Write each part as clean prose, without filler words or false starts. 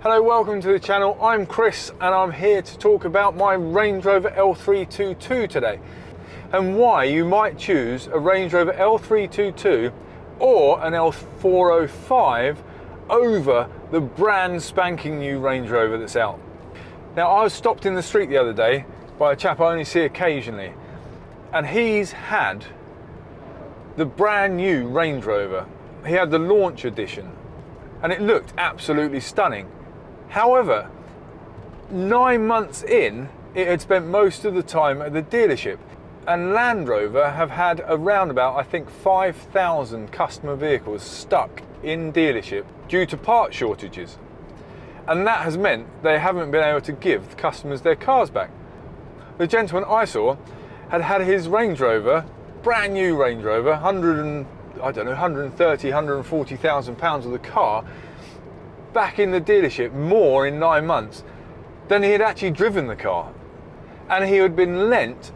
Hello, welcome to the channel. I'm Chris and I'm here to talk about my Range Rover L322 today and why you might choose a Range Rover L322 or an L405 over the brand spanking new Range Rover that's out. Now, I was stopped in the street the other day by a chap I only see occasionally, and he's had the brand new Range Rover. He had the launch edition and it looked absolutely stunning. However, 9 months in, it had spent most of the time at the dealership, and Land Rover have had around about, I think, 5,000 customer vehicles stuck in dealership due to part shortages. And that has meant they haven't been able to give the customers their cars back. The gentleman I saw had had his Range Rover, brand new Range Rover, 140,000 pounds of the car, back in the dealership more in 9 months than he had actually driven the car. And he had been lent,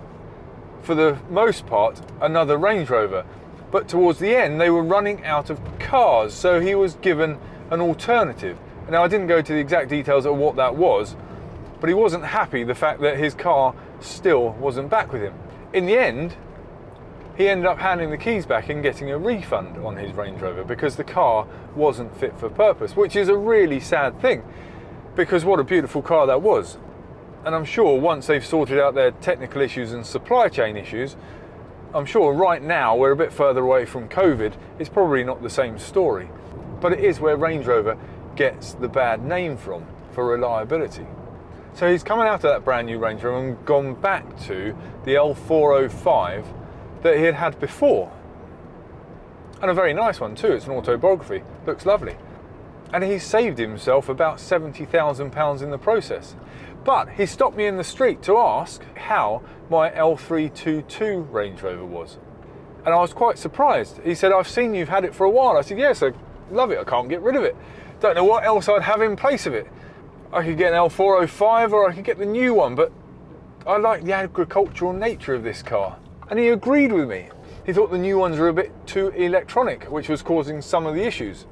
for the most part, another Range Rover. But towards the end, they were running out of cars, so he was given an alternative. Now, I didn't go to the exact details of what that was, but he wasn't happy the fact that his car still wasn't back with him. In the end, he ended up handing the keys back and getting a refund on his Range Rover because the car wasn't fit for purpose, which is a really sad thing, because what a beautiful car that was. And I'm sure once they've sorted out their technical issues and supply chain issues, I'm sure right now we're a bit further away from COVID, it's probably not the same story. But it is where Range Rover gets the bad name from, for reliability. So he's coming out of that brand new Range Rover and gone back to the L405 that he had had before, and a very nice one too. It's an autobiography, looks lovely, and he saved himself about £70,000 in the process. But he stopped me in the street to ask how my L322 Range Rover was, and I was quite surprised. He said, "I've seen you've had it for a while." I said, "Yes, I love it, I can't get rid of it. Don't know what else I'd have in place of it. I could get an L405 or I could get the new one, but I like the agricultural nature of this car." And he agreed with me. He thought the new ones were a bit too electronic, which was causing some of the issues.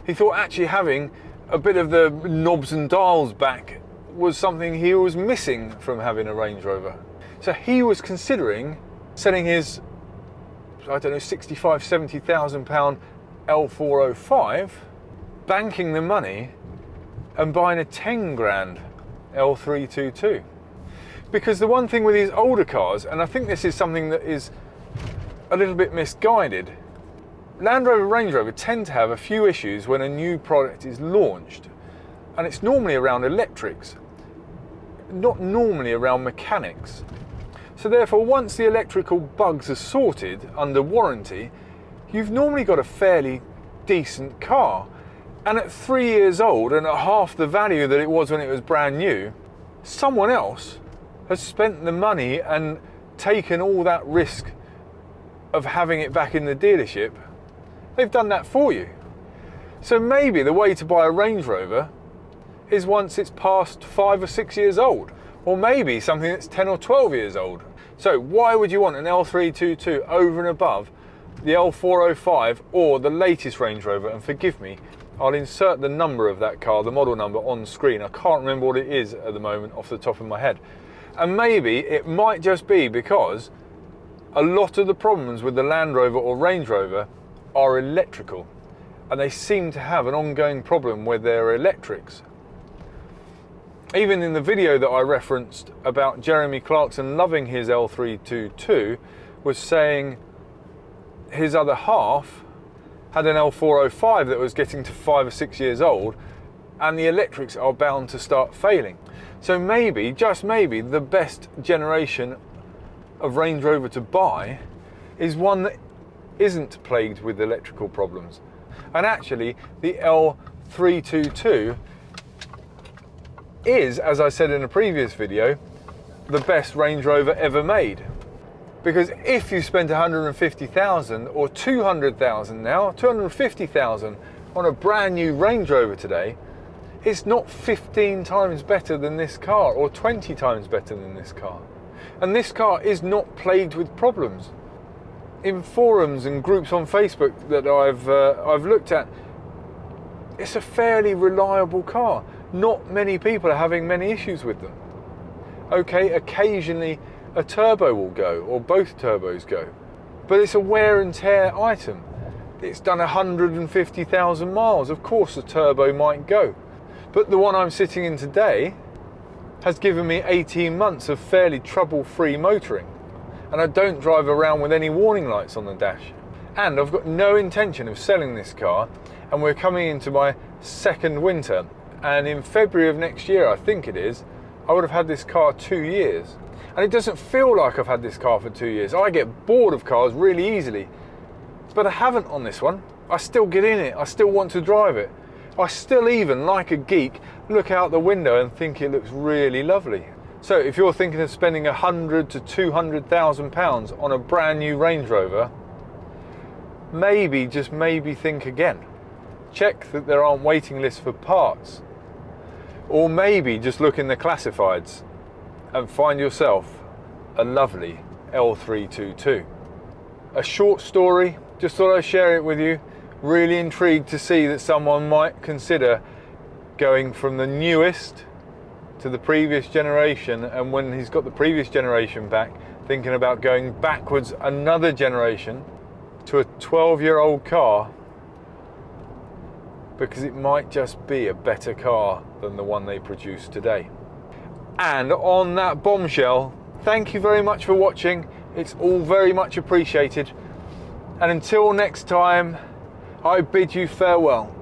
He thought actually having a bit of the knobs and dials back was something he was missing from having a Range Rover. So he was considering selling his, I don't know, 65, 70,000 pound L405, banking the money and buying a 10 grand L322. Because the one thing with these older cars, and I think this is something that is a little bit misguided, Land Rover, Range Rover tend to have a few issues when a new product is launched. And it's normally around electrics, not normally around mechanics. So therefore, once the electrical bugs are sorted under warranty, you've normally got a fairly decent car. And at 3 years old and at half the value that it was when it was brand new, someone else has spent the money and taken all that risk of having it back in the dealership. They've done that for you. So maybe the way to buy a Range Rover is once it's past 5 or 6 years old, or maybe something that's 10 or 12 years old. So why would you want an L322 over and above the L405 or the latest Range Rover? And forgive me, I'll insert the number of that car, the model number, on screen. I can't remember what it is at the moment off the top of my head. And maybe it might just be because a lot of the problems with the Land Rover or Range Rover are electrical, and they seem to have an ongoing problem with their electrics. Even in the video that I referenced about Jeremy Clarkson loving his L322, was saying his other half had an L405 that was getting to 5 or 6 years old, and the electrics are bound to start failing. So maybe, just maybe, the best generation of Range Rover to buy is one that isn't plagued with electrical problems. And actually, the L322 is, as I said in a previous video, the best Range Rover ever made. Because if you spent 150,000 or 200,000 now, 250,000 on a brand new Range Rover today, it's not 15 times better than this car or 20 times better than this car. And this car is not plagued with problems. In forums and groups on Facebook that I've looked at, it's a fairly reliable car. not many people are having many issues with them. Okay, occasionally a turbo will go, or both turbos go, but it's a wear and tear item. It's done 150,000 miles. Of course the turbo might go. But the one I'm sitting in today has given me 18 months of fairly trouble-free motoring. And I don't drive around with any warning lights on the dash. And I've got no intention of selling this car, and we're coming into my second winter. And in February of next year, I think it is, I would have had this car 2 years. And it doesn't feel like I've had this car for 2 years. I get bored of cars really easily. But I haven't on this one. I still get in it. I still want to drive it. I still, even like a geek, look out the window and think it looks really lovely. So if you're thinking of spending £100,000 to £200,000 on a brand new Range Rover, maybe, just maybe think again. Check that there aren't waiting lists for parts. Or maybe just look in the classifieds and find yourself a lovely L322. A short story, just thought I'd share it with you. Really intrigued to see that someone might consider going from the newest to the previous generation, and when he's got the previous generation back, thinking about going backwards another generation to a 12-year-old car, because it might just be a better car than the one they produce today. And on that bombshell, thank you very much for watching. It's all very much appreciated. And until next time, I bid you farewell.